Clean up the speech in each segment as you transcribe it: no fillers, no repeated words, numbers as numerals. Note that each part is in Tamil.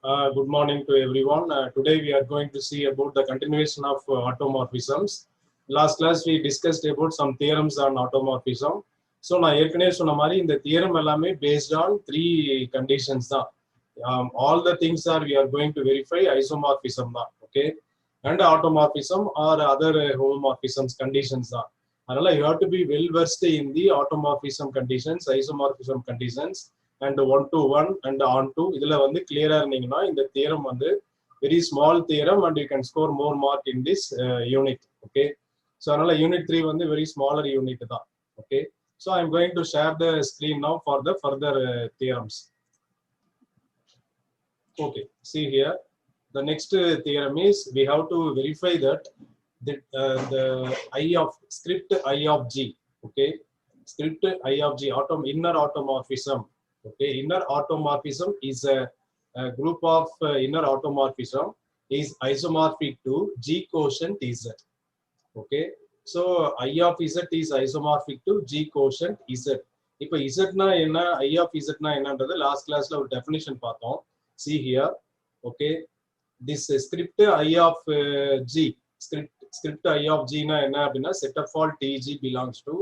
Good morning to everyone. Today we are going to see about the continuation of automorphisms. Last class we discussed about some theorems on automorphism. So நான் ஏற்கனவே சொன்ன மாதிரி இந்த தியரம் எல்லாமே based on three conditions தான். All the things are we are going to verify isomorphism தான், okay? And automorphism or other homomorphisms conditions தான். அதனால you have to be well versed in the automorphism conditions, isomorphism conditions. And 1-to-1 and on-to இதுல வந்து clear-ஆ இருந்தீங்கன்னா இந்த theorem வந்து very small theorem and you can score more mark in this unit, okay? So அதனால unit 3 வந்து very smaller unit தான், okay? So I'm going to share the screen now for the further theorems. Okay, see here the next theorem is we have to verify that the I of script I of G, okay? Script I of G inner automorphism. Okay, inner automorphism is a group of inner automorphism is isomorphic to G quotient Z. Okay, so I of Z is isomorphic to G quotient Z. இப்போ Z na enna, I of Z na என்னன்றது last classல ஒரு definition பார்த்தோம். See here, okay, this script I of G, script I of G na enna அப்படின்னா set of all TG belongs to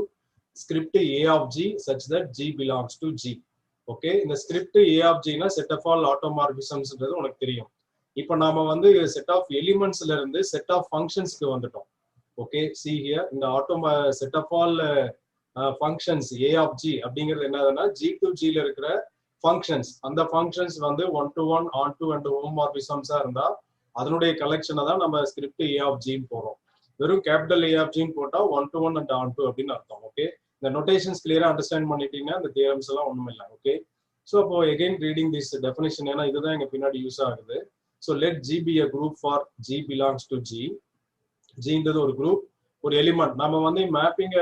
script A of G such that G belongs to G. Okay, இந்த ஸ்கிரிப்ட் A of G னா செட் ஆஃப் ஆல் ஆட்டோமார்பிசம்ஸ்ன்றது உனக்கு தெரியும். இப்போ நாம வந்து செட் ஆஃப் எலிமெண்ட்ஸ்ல இருந்து செட் ஆஃப் ஃபங்க்ஷன்ஸ்க்கு வந்துட்டோம். ஓகே, see here இந்த set of all functions A of G அப்படிங்கிறது என்னதுன்னா G to G ல இருக்கிற ஃபங்க்ஷன்ஸ், அந்த ஃபங்க்ஷன்ஸ் வந்து 1-to-1 on-to and ஹோமோமார்பிசம்ஸா இருந்தா அதனுடைய கலெக்ஷனை தான் நம்ம ஸ்கிரிப்ட் A of G ன்னு போறோம். வெறும் கேபிட்டல் A of G ன்னு போட்டா 1-to-1 and on-to அப்படின்னு அர்த்தம். Okay, the notations clear understand பண்ணிட்டீங்கன்னா the theorems எல்லாம் ஒண்ணும் இல்ல. Okay, so அப்போ again reading this definition ஏன்னா இதுதான் இங்க பின்னாடி யூஸ் ஆகுது. So let G be a group for G belongs to G. G ன்றது ஒரு குரூப், ஒரு எலிமெண்ட். நம்ம வந்து மேப்பிங்க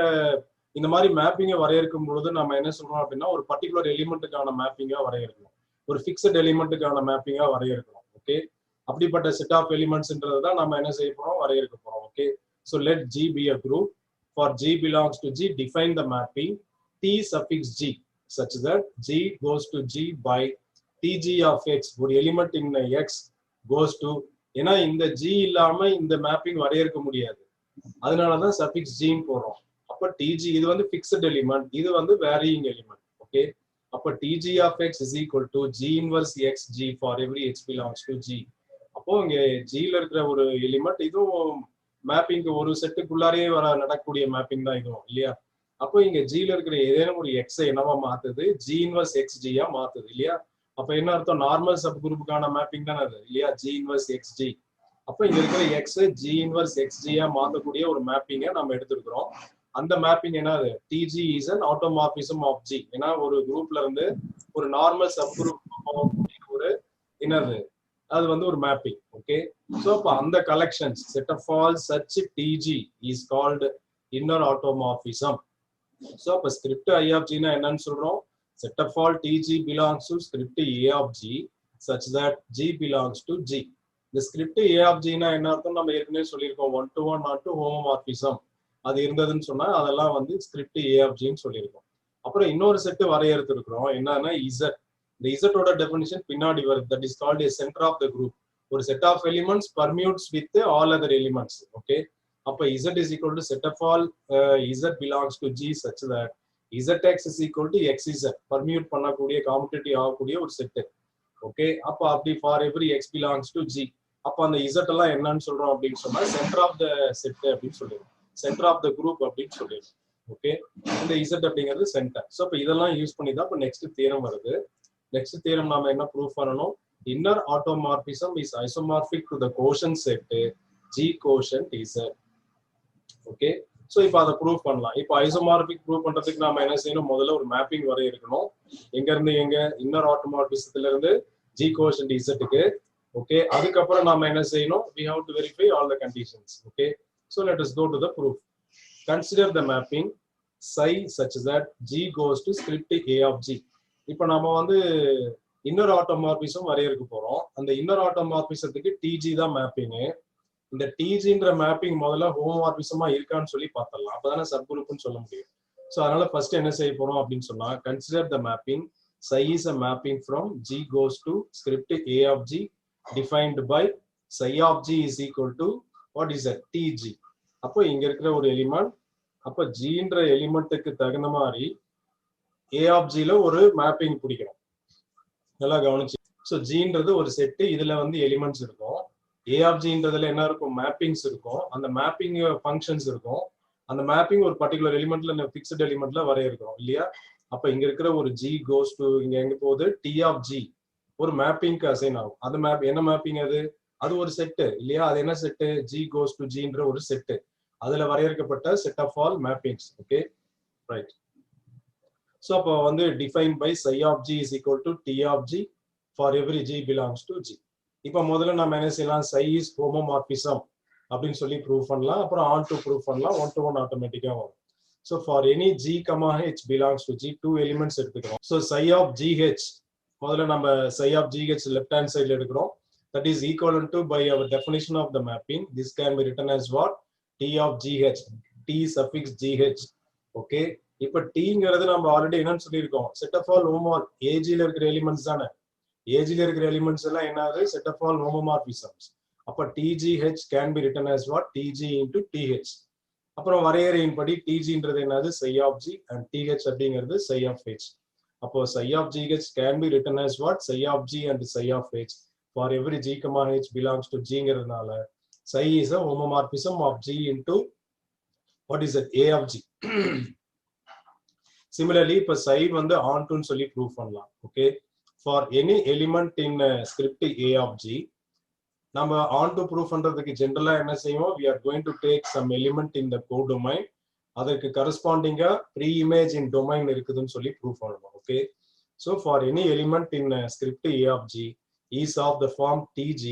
இந்த மாதிரி மேப்பிங்கை வரையறுக்கும் பொழுது நம்ம என்ன சொல்றோம் அப்படின்னா ஒரு பர்டிகுலர் எலிமெண்ட்டுக்கான மேப்பிங்கா வரையறுக்கணும், ஒரு ஃபிக்ஸட் எலிமெண்ட்டுக்கான மேப்பிங்கா வரையறுக்கணும். ஓகே, அப்படிப்பட்ட செட் ஆஃப் எலிமெண்ட்ஸ்ன்றது தான் நம்ம என்ன செய்ய போறோம், வரையறுக்க போறோம். Okay, so let G be a group for G belongs to G. Define the mapping T suffix G such that G goes to G by Tg of X. ஒரு element in X goes to, ஏன்னா இந்த G இல்லாம இந்த மேப்பிங் வரையறுக்க முடியாது, அதனாலதான் சஃபிக்ஸ் G ன்னு போறோம். அப்ப Tg இது வந்து ஃபிக்ஸட் எலிமெண்ட், இது வந்து வேரியிங் எலிமெண்ட். ஓகே, அப்ப Tg of X is equal to G inverse X G for every X belongs to G. அப்போ இங்க G ல இருக்கிற ஒரு எலிமெண்ட் இதுவும் மேப்பிங் ஒரு செட்டுக்குள்ளாரே வர நடக்கக்கூடிய மேப்பிங் தான் இதுவும் இல்லையா. அப்போ இங்க ஜில இருக்கிற ஏதேனும் ஒரு எக்ஸை என்னவா மாத்துது, ஜி இன்வர்ஸ் எக்ஸ் ஜியா மாத்துது இல்லையா. அப்ப என்ன அர்த்தம், நார்மல் சப் குரூப்புக்கான மேப்பிங் தானே அது இல்லையா, ஜி இன்வர்ஸ் எக்ஸ் ஜி. அப்ப இங்க இருக்கிற எக்ஸ் ஜி இன்வர்ஸ் எக்ஸ் ஜியா மாத்தக்கூடிய ஒரு மேப்பிங்கை நம்ம எடுத்திருக்கிறோம். அந்த மேப்பிங் என்னது, டிஜி இஸ் அன் ஆட்டோமார்பிசம் ஆஃப் ஜி. ஏன்னா ஒரு குரூப்ல இருந்து ஒரு நார்மல் சப் குரூப் ஒரு என்னது, அது வந்து ஒரு மேப்பிங். ஓகே, சோ அப்ப அந்த collections set of all such D G is called inner automorphism. So அப்ப ஸ்கிரிப்ட் ஐ ஆஃப் ஜி னா என்னன்னு சொல்றோம், set of all D G belongs to script A of G such that G belongs to G. இந்த ஸ்கிரிப்ட் ஏ ஆஃப் ஜி னா என்ன அர்த்தம், நம்ம ஏற்கனவே சொல்லியிருக்கோம் 1-to-1 not to ஹோமோமார்பிசம் அது இருந்ததுன்னு சொன்னா அதெல்லாம் வந்து ஸ்கிரிப்ட் ஏ ஆஃப் ஜின்னு சொல்லியிருக்கோம். அப்புறம் இன்னொரு செட் வரையறுத்து இருக்கிறோம், என்னன்னா இசட். இந்த இசட்டோட டெஃபினிஷன் பின்னாடி வருது, that is called a center of the group. ஒரு set of elements permutes with all other elements. Okay, அப்ப z is equal to set of all z belongs to G such that zx is equal to xz, permute பண்ணக்கூடிய காம்படிட்டிவ் ஆகக்கூடிய ஒரு செட். ஓகே, அப்ப அப்படி for every x belongs to G. அப்ப அந்த z எல்லாம் என்னன்னு சொல்றோம் அப்படின்னு சொன்னா சென்டர் ஆஃப் த செட் அப்படின்னு சொல்லிடுறோம், சென்டர் ஆஃப் த குரூப் அப்படின்னு சொல்லிடுறோம். ஓகே, இந்த z அப்படிங்கிறது சென்டர். ஸோ இப்போ இதெல்லாம் யூஸ் பண்ணி தான் இப்போ நெக்ஸ்ட் தியரம் வருது. நெக்ஸ்ட் தியரம் நாம என்ன ப்ரூவ் பண்ணணும், inner automorphism is isomorphic to the quotient set G quotient Z. Okay, so இப்போ அதை ப்ரூவ் பண்ணலாம். இப்போ ஐசோமார்பிக் ப்ரூவ் பண்றதுக்கு நாம என்ன செய்யணும், முதல்ல ஒரு மேப்பிங் வரையறுக்கணும். எங்க இருந்து எங்க, இன்னர் ஆட்டோமார்பிசத்துல இருந்து G கோஷன்ட் Z க்கு. ஓகே, அதுக்கப்புறம் நாம என்ன செய்யணும், we have to verify all the conditions. Okay, so let us go to the proof. Consider the mapping psi such that G goes to script A of G. இப்போ நாம வந்து இன்னர் ஆட்டோமார்பிசம் வரையறுக்க போறோம். அந்த இன்னர் ஆட்டோமார்பிசத்துக்கு டிஜி தான் மேப்பிங். இந்த டிஜின்ற மேப்பிங் முதல்ல ஹோமோமார்பிசமா இருக்கான்னு சொல்லி பார்த்தலாம், அப்பதானே சப் குரூப்னு சொல்ல முடியும். ஸோ அதனால ஃபர்ஸ்ட் என்ன செய்ய போறோம் அப்படின்னு சொன்னா, consider the mapping psi is a mapping from G goes to script A of G defined by psi of G is equal to what is that TG. அப்போ இங்க இருக்கிற ஒரு எலிமெண்ட், அப்போ Gன்ற எலிமெண்ட்டுக்கு தகுந்த மாதிரி A of Gல ஒரு மேப்பிங் பிடிக்கிறோம். நல்லா கவனிச்சு. ஸோ Gன்றது ஒரு செட்டு, இதுல வந்து எலிமெண்ட்ஸ் இருக்கும். A of Gன்றதுல என்ன இருக்கும், மேப்பிங்ஸ் இருக்கும். அந்த மேப்பிங் ஃபங்க்ஷன்ஸ் இருக்கும். அந்த மேப்பிங் ஒரு பர்டிகுலர் எலிமெண்ட்ல ஃபிக்ஸ்ட் எலிமெண்ட்ல வரையறுக்கிறோம் இல்லையா. அப்ப இங்க இருக்கிற ஒரு G கோஸ் டு இங்க எங்க போகுது, T of G ஒரு மேப்பிங்க்கு அசைன் ஆகும். அது மேப் என்ன மேப்பிங் அது ஒரு செட்டு இல்லையா. அது என்ன செட்டு, G கோஸ் டு Gன்ற ஒரு செட்டு, அதுல வரையறுக்கப்பட்ட set of all mappings. Okay right. So அப்போ வந்து define by psi of G is equal to T of G for every G belongs to G. இப்போ முதல்ல நம்ம என்ன செய்யலாம், psi is homomorphism அப்படின்னு சொல்லி ப்ரூவ் பண்ணலாம். அப்புறம் ஆன் டு ப்ரூவ் பண்ணலாம். 1 to 1 ஆட்டோமேட்டிக்கா வரும். So for any G comma H belongs to G, two elements எடுத்துக்கிறோம். So psi of GH, முதல்ல நம்ம psi of GH left hand side எடுக்கிறோம். That is equivalent to, by our definition of the mapping, this can be written as what, T of GH, T suffix GH. Okay, இப்போ Tங்கிறது நம்ம ஆல்ரெடி என்னன்னு சொல்லியிருக்கோம், set of all AG ல இருக்கிற எலிமெண்ட்ஸ் தானே. AG ல இருக்கிற எலிமெண்ட்ஸ் எல்லாம் என்னது, set of all homomorphisms. அப்ப TGH can be written as what, TG into TH. அப்புறம் வரையறையின்படி TGன்றது என்னது, psi of G, and TH அப்படிங்கிறது psi of H. அப்போ psi of GH can be written as what, psi of G and psi of H for every G comma H belongs to Gங்கிறதுனால psi is a homomorphism of G into what is it, A of G. Similarly இப்போ psi வந்து on to சொல்லி ப்ரூவ் பண்ணலாம். Okay, for any element in script A of G, நம்ம ஆன் டு ப்ரூவ் பண்றதுக்கு ஜெனரலா என்ன செய்வோம், we are going to take some element in the codomain, அதற்கு கரஸ்பாண்டிங்கா ப்ரீ இமேஜ் இன் டொமைன் இருக்குதுன்னு சொல்லி ப்ரூவ் பண்ணணும். Okay, so for any element in script A of G is of the form TG,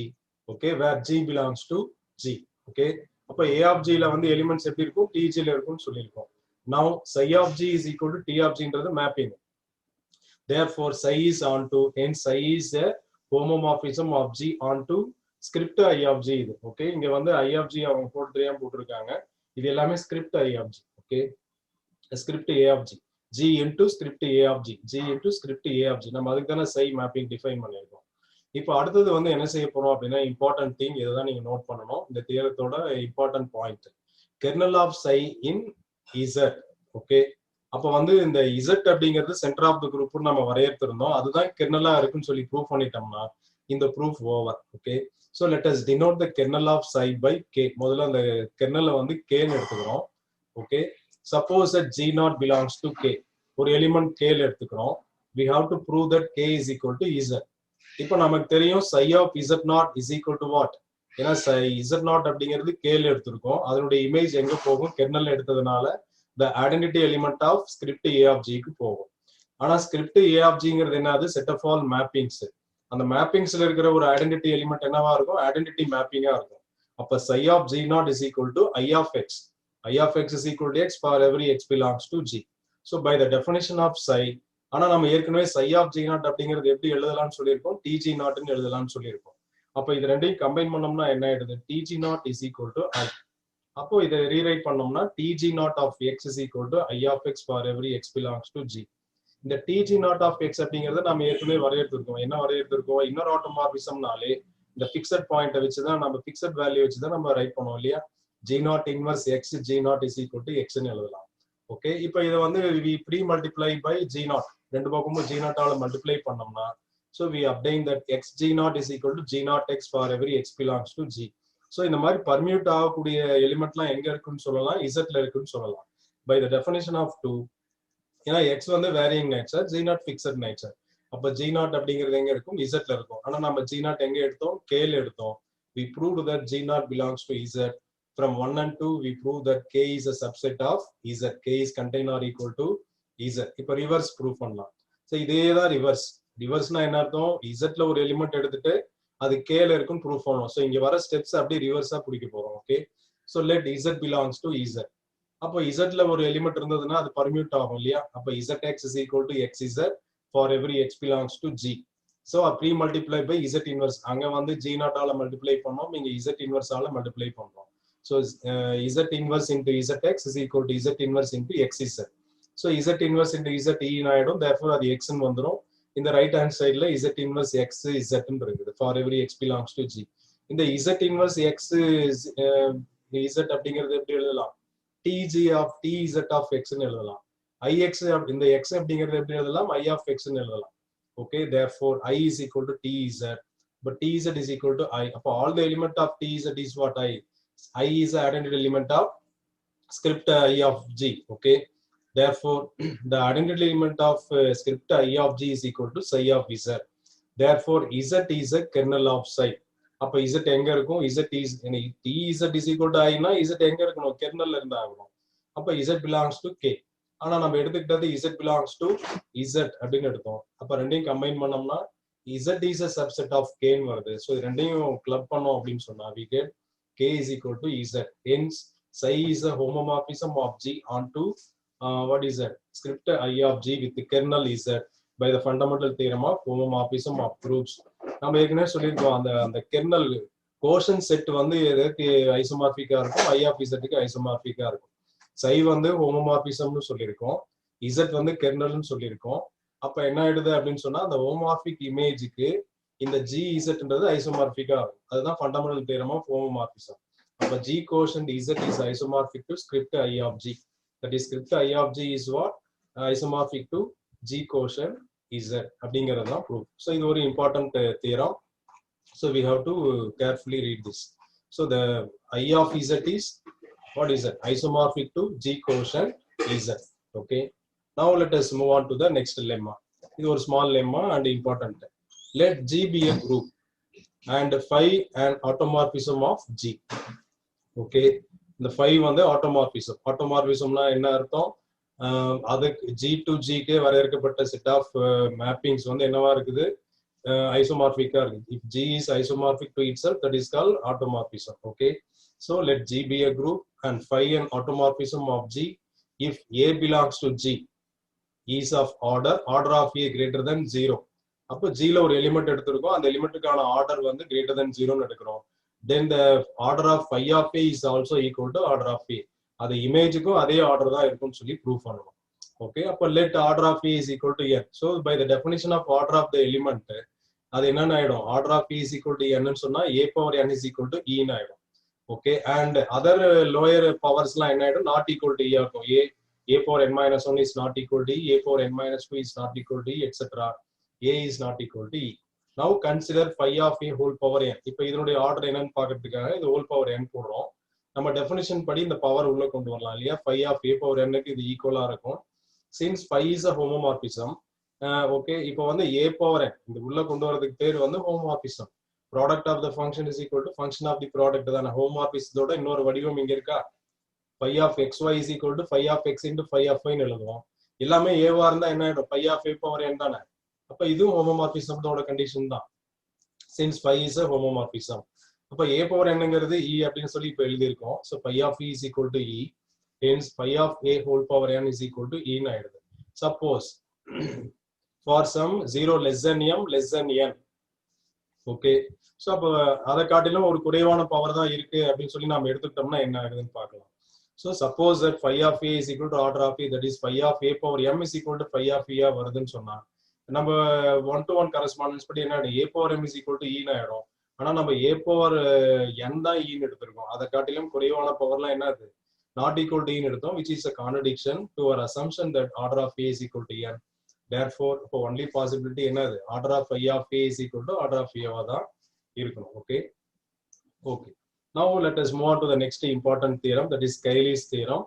okay, where G belongs to G. Okay, அப்ப A of G ல வந்து எலிமெண்ட்ஸ் எப்படி இருக்கும், TG ல இருக்கும்னு சொல்லியிருக்கோம். now psi of G is equal to T of Gன்றது mapping. therefore psi is onto, hence psi is a homomorphism of G onto script I of G. இது ஓகே, இங்க வந்து I of G அவங்க போட்டுருக்காங்க, இது எல்லாமே script I of G. Okay, script A of G, G into script A of G, G into script A of G. நம்ம அதுக்கு தானே psi மேப்பிங் டிஃபைன் பண்ணியிருக்கோம். இப்போ அடுத்தது வந்து என்ன செய்ய போறோம் அப்படின்னா, இம்பார்ட்டன்ட் திங் இதுதான் நீங்க நோட் பண்ணணும், இந்த தியரத்தோட important point, kernel of psi in Z. Okay, அப்போ வந்து இந்த Z அப்படிங்கிறது சென்டர் ஆஃப் த குரூப் நம்ம வரையறுத்திருந்தோம், அதுதான் கெர்னலா இருக்குன்னு சொல்லி ப்ரூவ் பண்ணிட்டோம்னா இந்த proof over. Okay, so let us denote the kernel of psi by K. முதல்ல அந்த கெர்னலை வந்து K ன்னு எடுத்துக்கிறோம். Okay, suppose that G naught belongs to K, ஒரு எலிமெண்ட் K ல எடுத்துக்கிறோம். we have to prove that K is equal to Z. இப்போ நமக்கு தெரியும் psi of Z naught is equal to what, ஏன்னா Z naught அப்படிங்கிறது K ல எடுத்திருக்கோம், அதனுடைய இமேஜ் எங்க போகும், கெர்னல் எடுத்ததுனால the identity element of script A of G க்கு போகும். ஆனா script A of Gங்கிறது என்னது, set of all mappings. அந்த மேப்பிங்ஸ்ல இருக்கிற ஒரு ஐடென்டிட்டி எலிமெண்ட் என்னவா இருக்கும், ஐடென்டிட்டி மேப்பிங்கா இருக்கும். அப்ப psi of G naught is equal to I of X, I of X is equal to X for every X belongs to G. So by the definition of psi, ஆனா நம்ம ஏற்கனவே psi of G naught அப்படிங்கிறது எப்படி எழுதலாம்னு சொல்லியிருக்கோம், TG naught ன்னு எழுதலாம்னு சொல்லியிருக்கோம். அப்ப இது ரெண்டையும் கம்பைன் பண்ணோம்னா என்ன ஆயிடுது, TG naught is equal to I. அப்போ இதை ரீரைட் பண்ணோம்னா TG naught of X is equal to I of X for every X belongs to G. இந்த TG naught of X அப்படிங்கறத நம்ம ஏற்கனவே வரையறுத்திருக்கோம். என்ன வரையறுத்திருக்கோம், இன்னொரு ஆட்டோமார்பிசம்னாலே இந்த ஃபிக்ஸட் பாயிண்ட்டை வச்சுதான், நம்ம ஃபிக்ஸட் வேல்யூ வச்சுதான் நம்ம ரைட் பண்ணுவோம் இல்லையா. G naught inverse X, G naught is equal to X ன்னு எழுதலாம். ஓகே, இப்போ இதை வந்து we pre-multiply by G naught, ரெண்டு பக்கமும் G naught ஆல மல்டிப்ளை பண்ணோம்னா, so we obtain that X G naught is equal to G naught X for every X belongs to G. so இந்த மாதிரி பர்மியூட் ஆகக்கூடிய எலிமெண்ட்லாம் எங்க இருக்குன்னு சொல்லலாம், Z ல இருக்குன்னு சொல்லலாம். by the definition of 2, ஏன்னா X வந்து varying nature, G naught fixed nature. அப்ப G naught அப்படிங்கிறது எங்க இருக்கும், Z ல இருக்கும். ஆனா நம்ம G naught எங்க எடுத்தோம், K ல எடுத்தோம். we proved that G naught belongs to Z. from 1 and 2 we proved that K is a subset of Z, K is contained or equal to Z. இப்போ ரிவர்ஸ் ப்ரூவ் பண்ணலாம். சோ இதே தான் ரிவர்ஸ்னா என்ன அர்த்தம், Z ல ஒரு எலிமெண்ட் எடுத்துட்டு அது K ல இருக்குன்னு ப்ரூவ் பண்ணணும். சோ இங்க வர ஸ்டெப்ஸ் அப்படியே ரிவர்ஸா பிடிக்க போறோம். Okay, so let Z belongs to Z. அப்போ Z ல ஒரு எலிமெண்ட் இருந்ததுன்னா அது பர்மியூட் ஆகும் இல்லையா. அப்ப ZX is equal to XZ for every X belongs to G. so pre multiply by Z inverse, அங்க வந்து G naught ஆல மல்டிப்ளை பண்ணோம், இங்க Z inverse ஆல மல்டிப்ளை பண்றோம். so Z inverse into ZX is equal to Z inverse into XZ. so Z inverse into Z ஆயிடும், therefore அது X ன்னு வந்துரும். இந்த ரைட் ஹேண்ட் சைடுல z inverse x z ன்னு இருக்குது for every x belongs to g. இந்த z inverse x z அப்படிங்கிறது எப்படி எழுதலாம்? tg of tz of x ன்னு எழுதலாம். ix இந்த x அப்படிங்கிறது எப்படி எழுதலாம்? I of x ன்னு எழுதலாம். Okay, therefore I is equal to tz, but tz is equal to I. அப்போ all the element of tz is what I. I is the identity element of script I of g. Okay, therefore the identity element of script I of g is equal to psi of z. Therefore z is a kernel of psi. அப்ப z எங்க இருக்கும்? z is tz is equal to I னா z எங்க இருக்கணும்? kernel இருந்தா ஆகணும். அப்ப z belongs to k. ஆனா நம்ம எடுத்துக்கிட்டது z belongs to z அப்படின்னு எடுத்தோம். அப்ப ரெண்டையும் கம்பைன் பண்ணோம்னா z is a subset of k ன்னு வருது. சோ இது ரெண்டையும் கிளப் பண்ணோம் அப்படின்னு சொன்னா we get k is equal to z. Hence psi is a homomorphism of g onto what is that? Script I of g with the kernel z by the fundamental theorem of homomorphism of groups. நம்ம ஏற்கனவே சொல்லியிருக்கோம் அந்த கெர்னல் கோஷன் செட் வந்து எதுக்கு ஐசோமார்பிக்கா இருக்கும்? I of z க்கு ஐசோமார்பிக்கா இருக்கும். psi வந்து ஹோமோமார்பிசம்னு சொல்லியிருக்கோம், z வந்து கெர்னல்னு சொல்லியிருக்கோம். அப்ப என்ன ஆயிடுது அப்படின்னு சொன்னா அந்த ஹோமோமார்பிக் இமேஜுக்கு இந்த gzன்றது ஐசோமார்பிக்கா இருக்கும். அதுதான் ஃபண்டமெண்டல் தியரம் ஆஃப் ஹோமோமார்பிசம். அப்ப g quotient z is isomorphic to script I of g. That is script I of g is what? Isomorphic to g quotient z அப்படிங்கிறது தான் proof. So இது ஒரு important theorem. So we have to carefully read this. So the I of z is what is that? Isomorphic to g quotient z. Okay. Now let us move on to the next lemma. This is a small lemma and important. Let g be a group and phi an automorphism of g. Okay. The phi வந்து automorphism. Automorphism na enna artham? அதுக்கு g to g க்கு வரையறுக்கப்பட்ட set of mappings வந்து என்னவா இருக்குது? Isomorphic-ஆ இருக்குது. If g is isomorphic to itself, that is called automorphism. Okay. So let g be a group and phi an automorphism of g if a belongs to g is of order of a greater than 0. அப்போ g ல ஒரு எலிமெண்ட் எடுத்துருக்கோம், அந்த எலிமெண்ட்டுக்கான ஆர்டர் வந்து greater than 0 ன்னு எடுக்கிறோம். Then the order of phi of a is also equal to order of a. அது இமேஜுக்கும் அதே ஆர்டர் தான் இருக்கும்னு சொல்லி ப்ரூவ் பண்ணணும். ஓகே, அப்போ let order of a is equal to n. So by the definition of order of the element, அது என்னன்னு ஆயிடும்? order of a is equal to n ன்னு சொன்னா a power n is equal to e ன்னு ஆயிடும். Okay, and other lower powers லாம் என்ன ஆயிடும்? not equal to e ஆகும். a power n minus 1 is not equal to e, a power n minus 2 is not equal to e, etc. a is not equal to e. Now consider phi of a whole power n. இப்போ இதனுடைய ஆர்டர் என்னன்னு பார்க்கிறதுக்காக இது whole power n போடுறோம். நம்ம டெஃபினிஷன் படி இந்த பவர் உள்ள கொண்டு வரலாம் இல்லையா? phi of a power n க்கு இது ஈக்குவலா இருக்கும். Since phi is a homomorphism, okay, இப்போ வந்து a power n இந்த உள்ள கொண்டு வரதுக்கு பேர் வந்து homomorphism. Product of the function is equal to function of the product தான. ஹோமோமார்பிசத்தோட இன்னொரு வடிவம் இங்க இருக்கா? phi of xy is equal to phi of x into phi of y ன்னு எழுதுவோம். எல்லாமே ஏவா இருந்தா என்ன ஆயிடும்? phi of a power n தானே. அப்ப இதுவும் ஹோமோமார்பிசத்தோட கண்டிஷன் தான். Since phi is a homomorphism, அப்ப a power n-ங்கிறது e அப்படின்னு சொல்லி இப்ப எழுதி இருக்கோம். So phi of e is equal to e. Hence phi of a whole power n is equal to e ன்னு ஆயிடுது. Suppose for some 0 less than m less than n. Okay, so அப்போ அதை காட்டிலும் ஒரு குறைவான பவர் தான் இருக்கு அப்படின்னு சொல்லி நம்ம எடுத்துக்கிட்டோம்னா என்ன ஆகுதுன்னு பார்க்கலாம். So suppose that phi of a is equal to order of a, that is phi of a power m is equal to phi of e வருதுன்னு சொன்னா நம்ம 1-to-1 கரஸ்பாண்டன்ஸ் படி என்ன ஆயிடும்? a power m is equal to e ன்னு ஆயிடும். ஆனா நம்ம a power n தான் e ன்னு எடுத்திருக்கோம். அதை காட்டிலும் குறைவான பவர்லாம் என்னது? not equal to e ன்னு எடுத்தோம், which is a contradiction to our assumption that order of a is equal to n. Therefore, only possibility என்னது? order of phi of a is equal to order of a வா தான் இருக்கணும். Okay. Okay. Now let us move on to the next important theorem, that is Cayley's theorem.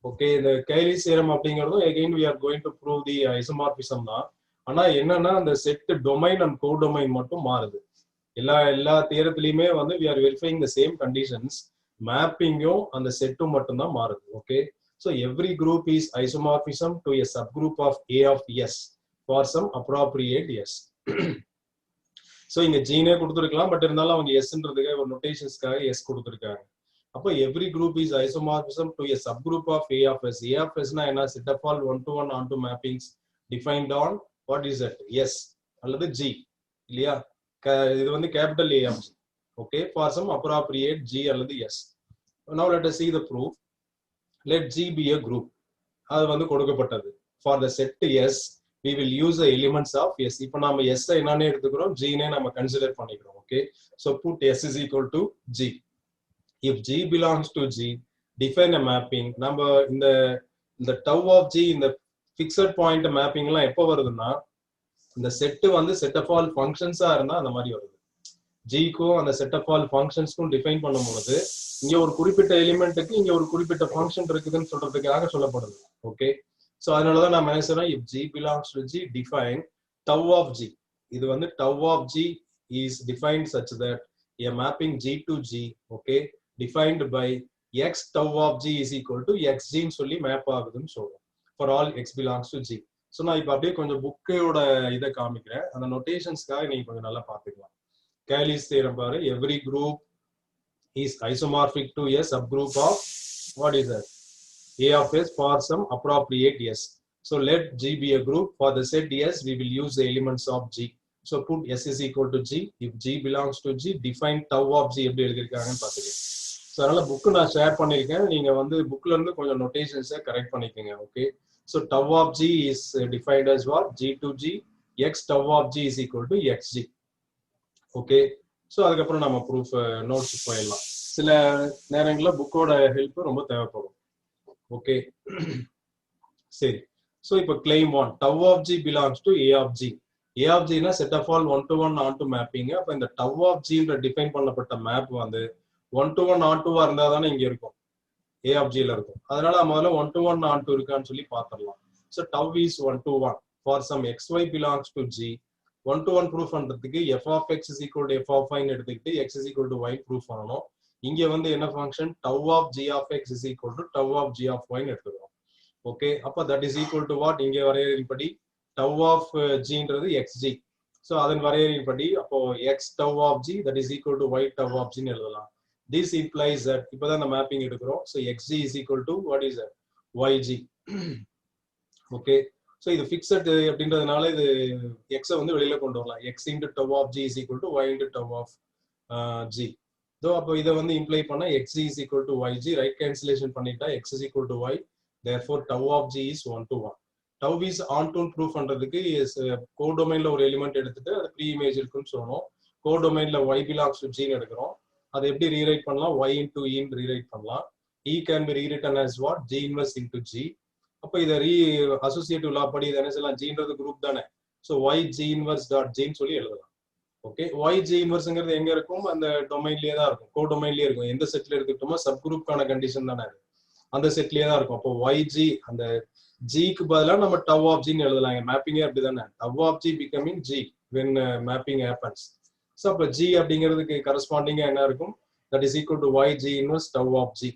Okay, the Cayley's theorem அப்படிங்கிறதும் again we are going to prove the isomorphism தான். ஆனா என்னன்னா அந்த செட் டொமைன் அண்ட் கோடொமைன் மட்டும் மாறுது. எல்லா தியரத்திலயுமே வந்து we are verifying the same conditions. மேப்பிங்கும் அந்த செட்டும் மட்டும் தான் மாறுது. Okay, so every group is isomorphism to a subgroup of a of s for some appropriate s. so இங்க g னே கொடுத்திருக்கலாம், பட் இருந்தாலும் அவங்க s-ன்றதுக்கு ஒரு நோட்டேஷன்ஸ்க்காக s கொடுத்திருக்காங்க. அப்போ every group is isomorphism to a subgroup of a of s. a of s னா என்ன? set of all 1-to-1 onto mappings defined on what is that? s அல்லது g இல்லையா? இது வந்து capital a of g. Okay, for some appropriate g அல்லது s. Now let us see the proof. Let g be a group. அது வந்து கொடுக்கப்பட்டது. For the set s we will use the elements of S. இப்போ நாம S என்னன்னு எடுத்துக்கிறோம், G னே நம்ம கன்சிடர் பண்ணிக்கிறோம். Okay, so put S is equal to G. If G belongs to G, define a mapping. நம்ம இந்த tau of G இந்த fixed point mapping எல்லாம் எப்போ வருதுன்னா, இந்த செட் வந்து செட் ஆஃப் ஆல் ஃபங்க்ஷன்ஸா இருந்தா அந்த மாதிரி வருது. ஜிக்கும் அந்த செட் ஆஃப் ஆல் ஃபங்க்ஷன்ஸ்க்கும் டிஃபைன் பண்ணும்போது இங்க ஒரு குறிப்பிட்ட எலிமெண்ட்டுக்கு இங்க ஒரு குறிப்பிட்ட ஃபங்க்ஷன் இருக்குதுன்னு சொல்றதுக்காக சொல்லப்படுது. ஓகே, சோ அதனாலதான் நான் என்ன சொல்றேன், if G belongs to G, define tau of G. இது வந்து tau of G is defined such that a mapping G to G, okay, defined by x tau of G is equal to xg ன்னு சொல்லி மேப் ஆகுதுன்னு சொல்றோம் for all x belongs to G. So நான் இப்ப அப்படியே கொஞ்சம் புக்கோட இதை காமிக்கிறேன், அந்த நோட்டேஷன்ஸ்க்காக நீங்க கொஞ்சம் நல்லா பாத்துக்கலாம். Cayley's theorem பாரு, every group is isomorphic to a subgroup of what is that, A of S for some appropriate S. So let G be a group. For the set S, we will use the elements of G. So put S is equal to G. If G belongs to G, define tau of G எப்படி எழுதிருக்காங்கன்னு பாத்துக்கங்க. So அதனால புக் நான் ஷேர் பண்ணிருக்கேன், நீங்க வந்து புக்ல இருந்து கொஞ்சம் நோட்டேஷன்ஸை கரெக்ட் பண்ணிக்கங்க. Okay, so tau of G is defined as what, G to G, x tau of G is equal to xg. Okay, so அதுக்கப்புறம் நம்ம ப்ரூஃப் நோட்ஸ் போயிடலாம். சில நேரங்களில் புக்கோட ஹெல்ப் ரொம்ப தேவைப்படும். ஓகே, சரி. ஸோ இப்போ claim one, tau of G belongs to A of G. A of G னா set of all 1-to-1 onto mapping. அப்போ இந்த tau of G ன்ற டிஃபைன் பண்ணப்பட்ட மேப் வந்து 1-to-1 onto-வா இருந்தா தானே இங்க இருக்கும், A of G ல இருக்கும். அதனால நம்ம முதல்ல 1-to-1 onto இருக்கான்னு சொல்லி பார்த்துடலாம். So tau is 1-to-1 for some xy belongs to G. 1-to-1 proof பண்றதுக்கு f of x is equal to f of y ன்னு எடுத்துக்கிட்டு x is equal to y proof பண்ணணும். இங்க வந்து என்ன function, tau of g of x is equal to tau of g of y ன்னு எடுத்துக்கிறோம். ஓகே, அப்ப that is equal to what, இங்க வரையறையின்படி tau of g ன்றது xg. சோ அதன் வரையறையின்படி அப்போ x tau of g that is equal to y tau of g ன்னு எழுதலாம். This implies that இப்போதான் இந்த மேப்பிங் எடுக்கிறோம். So xg is equal to what is that, yg. Okay, so இது ஃபிக்ஸட் அப்படின்றதுனால இது எக்ஸை வந்து வெளியில கொண்டு வரலாம். X into tau of g is equal to y into tau of g. So அப்போ இதை வந்து இம்ப்ளை பண்ணா x is equal to y g, right cancellation பண்ணிட்டா x is equal to y, therefore tau of g is 1-to-1. Tau is on to proof பண்றதுக்கு கோடொமைன்ல ஒரு எலிமெண்ட் எடுத்துட்டு அது ப்ரீ இமேஜ் இருக்குன்னு சொல்லணும். கோடொமைன்ல ஒய் பிலாங்ஸ் டு ஜின்னு எடுக்கிறோம். அதை எப்படி ரீரைட் பண்ணலாம், ஒய் இன்டு இன்னு ரீரைட் பண்ணலாம். It can be rewritten as what, g inverse into g. அப்ப இத அசோசியேட்டிவ் லா படி இதை என்ன செய்யலாம், ஜின்றது குரூப் தானே, so y g inverse dot ஜின்னு சொல்லி எழுதலாம். ஓகே, ஒய் ஜி இன்வர்ஸ்ங்கிறது எங்க இருக்கும், அந்த டொமைன்லயே தான் இருக்கும், கோ டொமைன்லயே இருக்கும். எந்த செட்ல எடுத்துக்கிட்டோமோ சப் குரூப்கான கண்டிஷன் தானே அது, அந்த செட்லயே தான் இருக்கும். அப்போ ஒய் ஜி, அந்த ஜிக்கு பதிலா நம்ம டவ் ஆஃப் ஜின்னு எழுதலாம். மேப்பிங்கே அப்படி தானே, tau of g becoming g when mapping happens. So அப்போ ஜி அப்படிங்கிறதுக்கு கரஸ்பாண்டிங்கா என்ன இருக்கும், that is equal to y g inverse tau of g.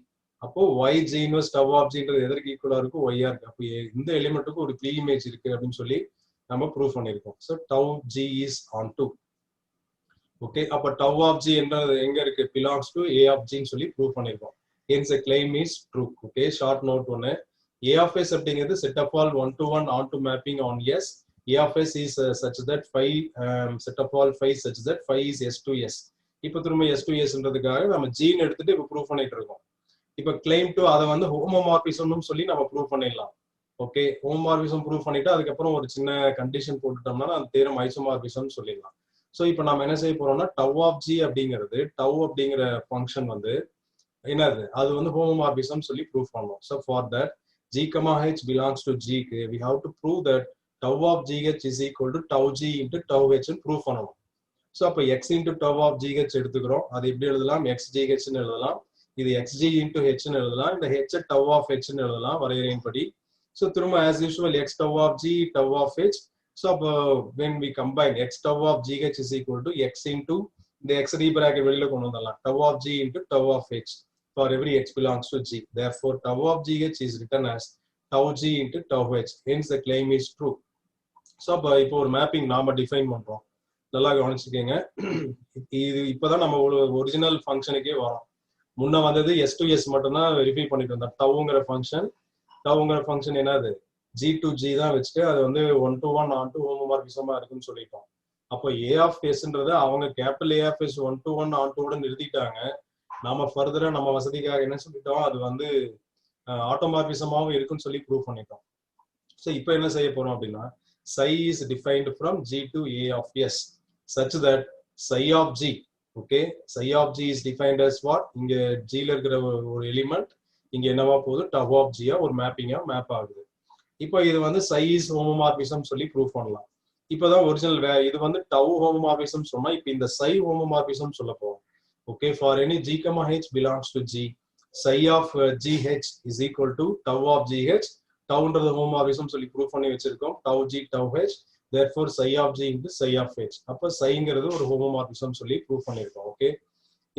அப்போ y g inverse tau of ஜின்றது எதற்கு ஈக்குவலா இருக்கும், ஒய்யா இருக்கு. அப்போ இந்த எலிமெண்ட்டுக்கு ஒரு ப்ரீ இமேஜ் இருக்கு அப்படின்னு சொல்லி நம்ம ப்ரூவ் பண்ணிருக்கோம். So tau G is on to. Okay, அப்போ டவ் ஆஃப் ஜி என்றது எங்க இருக்கு, பிலாங்ஸ் டு ஏ ஆஃப் ஜின்னு சொல்லி ப்ரூவ் பண்ணிருக்கோம். Hence a claim is true. Okay, short note ஒன்னு, A of S அப்படிங்கிறது set of all 1-to-1 onto mapping on S. A of S is such that phi set of all phi such that phi is S to S. இப்போ திரும்ப S to Sன்றதுக்காக நம்ம ஜின்னு எடுத்துட்டு இப்போ ப்ரூவ் பண்ணிட்டு இருக்கோம். இப்ப கிளைம் டு அதை வந்து ஹோமோமார்பிசம்னு சொல்லி நம்ம ப்ரூவ் பண்ணிடலாம். ஓகே, ஹோமோமார்பிசம் ப்ரூவ் பண்ணிட்டு அதுக்கப்புறம் ஒரு சின்ன கண்டிஷன் போட்டுட்டோம்னா அந்த தேரம் ஐசோமார்பிசம் சொல்லிடலாம். ஸோ இப்போ நம்ம என்ன செய்ய போறோம்னா, டவ் ஆஃப் ஜி அப்படிங்கிறது, டவ் அப்படிங்கிற ஃபங்க்ஷன் வந்து என்னது, அது வந்து ஹோமோமார்பிசம் சொல்லி ப்ரூவ் பண்ணணும். So for that g, h belongs to g க்கு we have to prove that tau of gh is equal to tau g into tau h ன்னு ப்ரூவ் பண்ணணும். ஸோ அப்போ x into tau of gh எடுத்துக்கிறோம். அது எப்படி எழுதலாம், xgh ன்னு எழுதலாம். இது xg into h ன்னு எழுதலாம். இந்த h tau of h ன்னு எழுதலாம் வரையறையின்படி. ஸோ திரும்ப as usual x tau of g, tau of h. So அப்போ when we combine x tau of gh is equal to x into இந்த x ரீபிராக்கெட் வெளியில கொண்டு வந்துடலாம், tau of g into tau of h for every x belongs to g. Therefore tau of gh is written as tau g into tau h. Hence the claim is true. So அப்போ இப்போ ஒரு மேப்பிங் நாம டிஃபைன் பண்றோம், நல்லா கவனிச்சுக்கோங்க. இது இப்போதான் நம்ம ஒரிஜினல் ஃபங்க்ஷனுக்கே வரோம். முன்ன வந்தது எஸ் டு எஸ் மட்டும் தான் வெரிஃபை பண்ணிட்டு வந்தோம். டவுங்கிற ஃபங்க்ஷன் என்னது, ஜி டு ஜி தான் வச்சுட்டு அது வந்து 1-to-1 onto ஹோமோமார்பிசமா இருக்குன்னு சொல்லிட்டோம். அப்போ ஏ ஆஃப் எஸ்ன்றது அவங்க capital A of S 1-to-1 onto நிறுத்திட்டாங்க. நாம ஃபர்தரா நம்ம வசதிக்காக என்ன சொல்லிட்டோம், அது வந்து ஆட்டோமார்பிசமாவும் இருக்குன்னு சொல்லி ப்ரூவ் பண்ணிட்டோம். ஸோ இப்போ என்ன செய்ய போறோம் அப்படின்னா, psi is defined from G to A of S such that psi of G, okay, psi of G is defined as what? இங்க G ல இருக்கிற ஒரு எலிமெண்ட் இங்க என்னவா போகுது? tau of G ஒரு மேப்பிங்கா மேப் ஆகுது. இப்போ இது வந்து psi is homomorphism சொல்லி ப்ரூவ் பண்ணலாம். இப்போதான் ஒரிஜினல் இது வந்து tau homomorphism சொன்னா இப்போ இந்த psi homomorphism சொல்ல போறோம். Okay, for any G, H belongs to G, psi of GH is equal to tau of GH. Tau ன்றது homomorphism சொல்லி ப்ரூவ் பண்ணி வச்சிருக்கோம். tau G tau H, therefore psi of G into psi of H. அப்ப psi ங்கிறது ஒரு homomorphism சொல்லி ப்ரூவ் பண்ணிருக்கோம். ஓகே,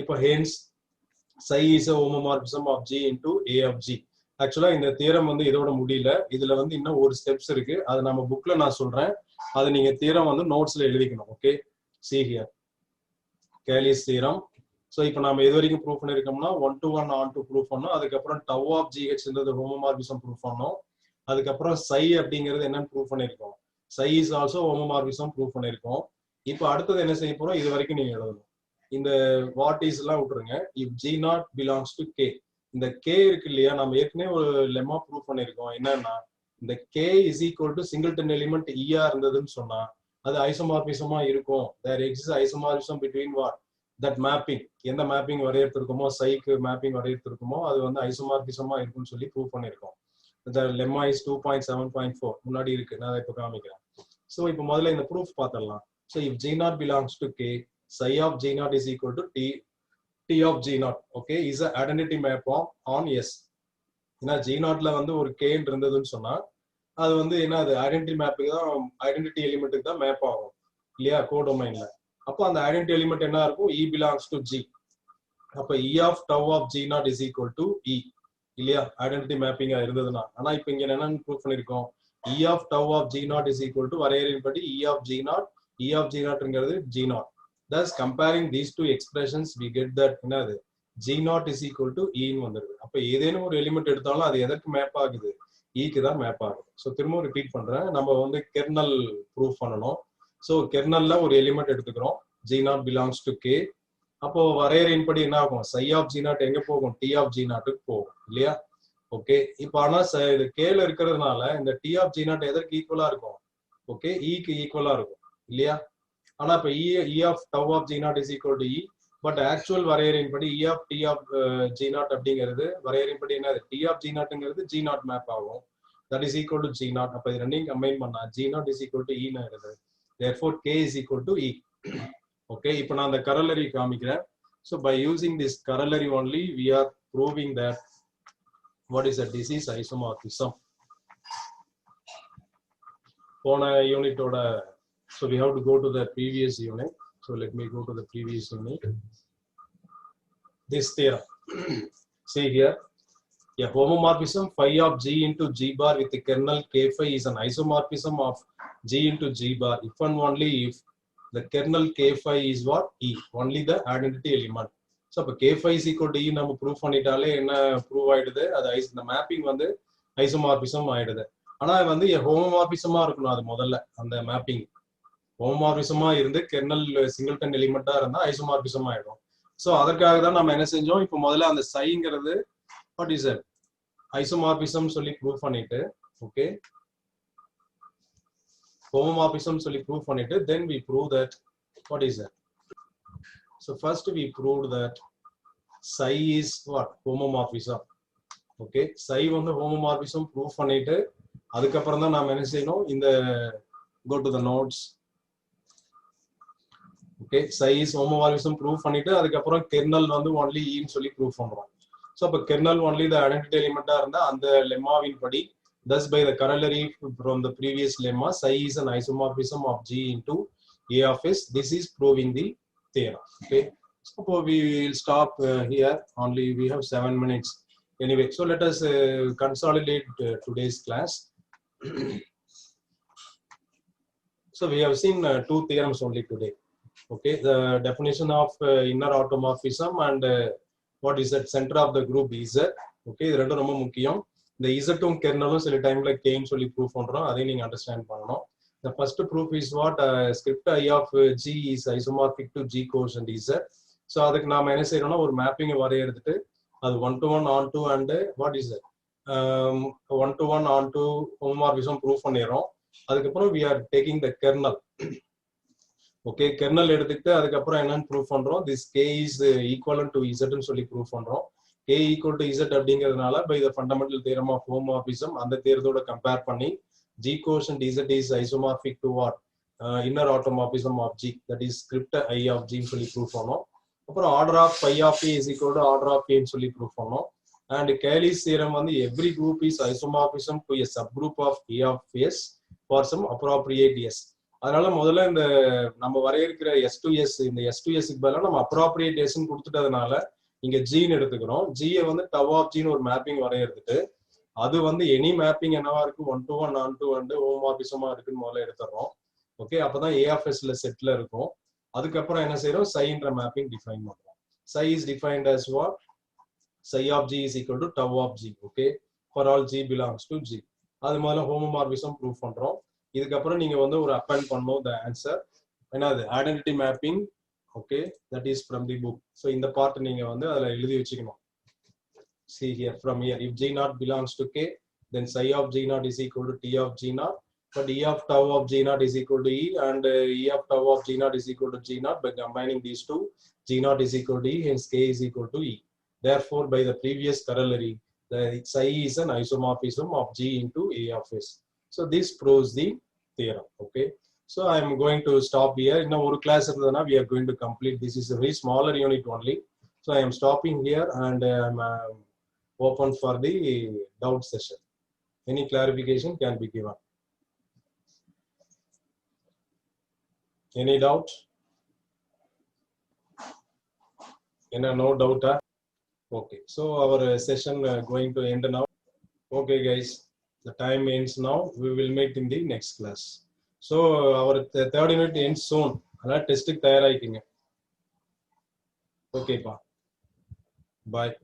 இப்போ hence psi is a homomorphism of G into A of G. ஆக்சுவலா இந்த தியரம் வந்து இதோட முடியல, இதுல வந்து இன்னும் ஒரு ஸ்டெப்ஸ் இருக்கு, அது நம்ம புக்ல நான் சொல்றேன், அது நீங்க தியரம் வந்து நோட்ஸ்ல எழுதிக்கணும். Okay, see here Cayley's theorem. So இப்போ நம்ம இது வரைக்கும் ப்ரூவ் பண்ணிருக்கோம்னா 1 to 1 on to ப்ரூவ் பண்ணோம், அதுக்கப்புறம் tau of GH homomorphism prove பண்ணோம், அதுக்கப்புறம் psi அப்படிங்கிறது என்னன்னு ப்ரூவ் பண்ணிருக்கோம், psi is also homomorphism prove பண்ணிருக்கோம். இப்போ அடுத்தது என்ன செய்ய போறோம், இது வரைக்கும் நீங்க எழுதணும். இந்த வாட் இஸ் எல்லாம் விட்டுருங்க. if G0 belongs to K, இந்த K இருக்கு இல்லையா, நம்ம ஏற்கனவே ஒரு லெம்மா ப்ரூவ் பண்ணிருக்கோம். என்னன்னா இந்த K is equal to singleton element E-ஆ இருந்ததுன்னு சொன்னா அது ஐசோமார்பிசமா இருக்கும். there exists isomorphism between what? that mapping. எந்த மேப்பிங் வரையறுத்திருக்குமோ, சைக்கு மேப்பிங் வரையறுத்திருக்குமோ அது வந்து ஐசோமார்பிசமா இருக்கும்னு சொல்லி ப்ரூவ் பண்ணிருக்கோம். the lemma is 2.7.4 முன்னாடி இருக்கு, நான் இப்போ காமிக்கிறேன். ஸோ இப்போ முதல்ல இந்த ப்ரூஃப் பார்த்துடலாம். So if G0 belongs to K, psi of G0 is equal to T of G0, okay, is a identity map on S. ஏன்னா G0ல வந்து ஒரு K இருந்ததுன்னு சொன்னா அது வந்து என்ன, அது ஐடென்டிட்டி மேப்புக்கு தான், ஐடென்டிட்டி எலிமெண்ட்டுக்கு தான் மேப் ஆகும் இல்லையா கோடொமைன்ல. அப்போ அந்த ஐடென்டிட்டி எலிமெண்ட் என்ன இருக்கும், E belongs to G. அப்போ E of tau of G0 is equal to E இல்லையா, ஐடென்டிட்டி மேப்பிங்கா இருந்ததுன்னா. ஆனா இப்போ இங்க என்னன்னு ப்ரூவ் பண்ணிருக்கோம், E of tau of G0 is equal to வரையறையின்படி E of G0ங்கிறது G0. thus comparing these two expressions we get that என்னது G0 is equal to E ன்னு வந்துருது. அப்போ ஏதேனும் ஒரு எலிமெண்ட் எடுத்தாலும் அது எதற்கு மேப் ஆகுது, ஈக்கு தான் மேப் ஆகுது. ஸோ திரும்ப ரிப்பீட் பண்றேன், நம்ம வந்து கெர்னல் ப்ரூவ் பண்ணணும். ஸோ கெர்னல்ல ஒரு எலிமெண்ட் எடுத்துக்கிறோம், G0 belongs to K. அப்போ வரையறையின்படி என்ன ஆகும், psi of G0 எங்க போகும், T of G0க்கு போகும் இல்லையா. ஓகே, இப்போ ஆனா இது கேல இருக்கிறதுனால இந்த T of G0 எதற்கு ஈக்குவலா இருக்கும், ஓகே, ஈக்கு ஈக்குவலா இருக்கும் இல்லையா. ஆனா இப்போ E of tau of G0 is equal to E, but actual வரையறையின்படி E of T of G0 அப்படிங்கிறது வரையறையின்படி என்னது, T of G0ங்கிறது G0 மேப் ஆகும், that is equal to G0. அப்போ இது ரெண்டையும் கம்பைன் பண்ணா G0 is equal to E ன்னு ஆயிடுது. therefore K is equal to E. okay, இப்போ நான் அந்த கரலரி காமிக்கிறேன். so by using this corollary only we are proving that what is a disease isomorphism. போன யூனிட்டோட, so we have to go to the previous unit. so let me go to the previous unit. This theorem, see here, a homomorphism phi of G into G bar with the kernel K phi is an isomorphism of G into G bar if and only if the kernel K phi is what, E, only the identity element. so அப்ப K phi is equal to E நம்ம ப்ரூவ் பண்ணிட்டாலே என்ன ப்ரூவ் ஆயிடுது, அது இந்த மேப்பிங் வந்து ஐசோமார்பிசம் ஆயிடுது. ஆனா வந்து ஹோமோமார்பிசமா இருக்கணும், அது முதல்ல அந்த மேப்பிங் ஹோமோமார்பிசமா இருந்து கெர்னல் சிங்கிள்டன் எலிமெண்டா இருந்தா ஐசோமார்பிசம் ஆயிடும். சோ அதற்காக தான் நம்ம என்ன செஞ்சோம், இப்போ முதல்ல அந்த சைங்கிறது what is it, ஐசோமார்பிசம் சொல்லி ப்ரூவ் பண்ணிட்டு, ஓகே, homomorphism சொல்லி ப்ரூவ் பண்ணிட்டு then we prove that what is that. so first we proved that psi is what, homomorphism. okay, psi வந்து homomorphism ப்ரூவ் பண்ணிட்டு அதுக்கப்புறம் தான் நாம என்ன செய்யணும், இந்த go to the notes. okay, psi is homomorphism prove பண்ணிட்டு அதுக்கப்புறம் கெர்னல் வந்து only E ன்னு சொல்லி ப்ரூவ் பண்றோம். so அப்ப kernel only the identity element இருந்தா அந்த லெம்மாவின் படி, thus by the corollary from the previous lemma, psi is an isomorphism of G into A of S. this is proving the theorem. okay, so we will stop here, only we have 7 minutes anyway. so let us consolidate today's class. so we have seen 2 theorems only today. okay, the definition of inner automorphism and what is that center of the group Z. okay, இது ரெண்டும் ரொம்ப முக்கியம். இந்த இசட்டும் கெர்னலும் சில டைம்ல கேன்னு சொல்லி ப்ரூவ் பண்றோம், அதையும் நீங்க அண்டர்ஸ்டாண்ட் பண்ணணும். the first proof is what, script I of G is isomorphic to G quotient Z. so அதுக்கு நாம என்ன செய்யறோம்னா ஒரு மேப்பிங் வரையறுத்துட்டு அது 1-to-1 on-to and what is it 1-to-1 on-to homomorphism prove பண்ணிடுறோம். அதுக்கப்புறம் we are taking the kernel. Okay, kernel எடுத்துக்கிட்டு அதுக்கப்புறம் என்னன்னு ப்ரூவ் பண்றோம், this k is equivalent to z ன்னு சொல்லி ப்ரூவ் பண்றோம். k equal to z அப்படிங்கிறதுனால by the fundamental theorem of homomorphism அந்த தேர்தோட கம்பேர் பண்ணி g quotient z is isomorphic to what inner automorphism of g, that is script I of g ன்னு சொல்லி ப்ரூவ் பண்ணோம். அப்புறம் order of phi of a is equal to order of a ன்னு சொல்லி ப்ரூவ் பண்ணோம். and Cayley's theorem வந்து every group is isomorphism to a subgroup of a of s for some appropriate s. அதனால முதல்ல இந்த நம்ம வரையறுக்கிற S2S, இந்த S2Sக்கு பதிலா நம்ம அப்ராப்ரியேட் எஸ்ன்னு கொடுத்துட்டதுனால இங்க ஜீன்னு எடுத்துக்கிறோம். ஜியை வந்து டவ் ஆஃப் ஜின்னு ஒரு மேப்பிங் வரையறுத்துட்டு அது வந்து எனி மேப்பிங் என்னவா இருக்கு, 1-to-1 on-to-1 ஹோமோமார்பிசமா இருக்குன்னு முதல்ல எடுத்துறோம். ஓகே, அப்பதான் AFSல செட்ல இருக்கும். அதுக்கப்புறம் என்ன செய்யறோம், சைன்ற மேப்பிங் டிஃபைன் பண்றோம். Psi is defined as what? Psi of g is equal to tau of g. Okay, for all g belongs to g. அது முதல்ல ஹோமோமார்பிசம் ப்ரூவ் பண்றோம். இதுக்கப்புறம் நீங்க வந்து ஒரு அப்பெண்ட் பண்ணணும் the answer. என்னது identity mapping. Okay, that is from the book. So இந்த பார்ட் நீங்க வந்து அதுல எழுதி வச்சுக்கணும். See here, from here, if g naught belongs to k, then psi of g naught is equal to t of g naught, but e of tau of g naught is equal to e, and e of tau of g naught is equal to g naught. By combining these two, g naught is equal to e, hence k is equal to e. Therefore, by the previous corollary, the psi is an isomorphism of g into a of s. So this proves the theorem. Okay, so I am going to stop here. In our class we are going to complete. This is a very smaller unit only, so I am stopping here and I am open for the doubt session. Any clarification can be given. Any doubt? No doubt. Okay, so our session going to end now. Okay guys, the time ends now. We will meet in the next class. So our third unit ends soon. Alla test ku tayaraikinga. Okay pa. Bye.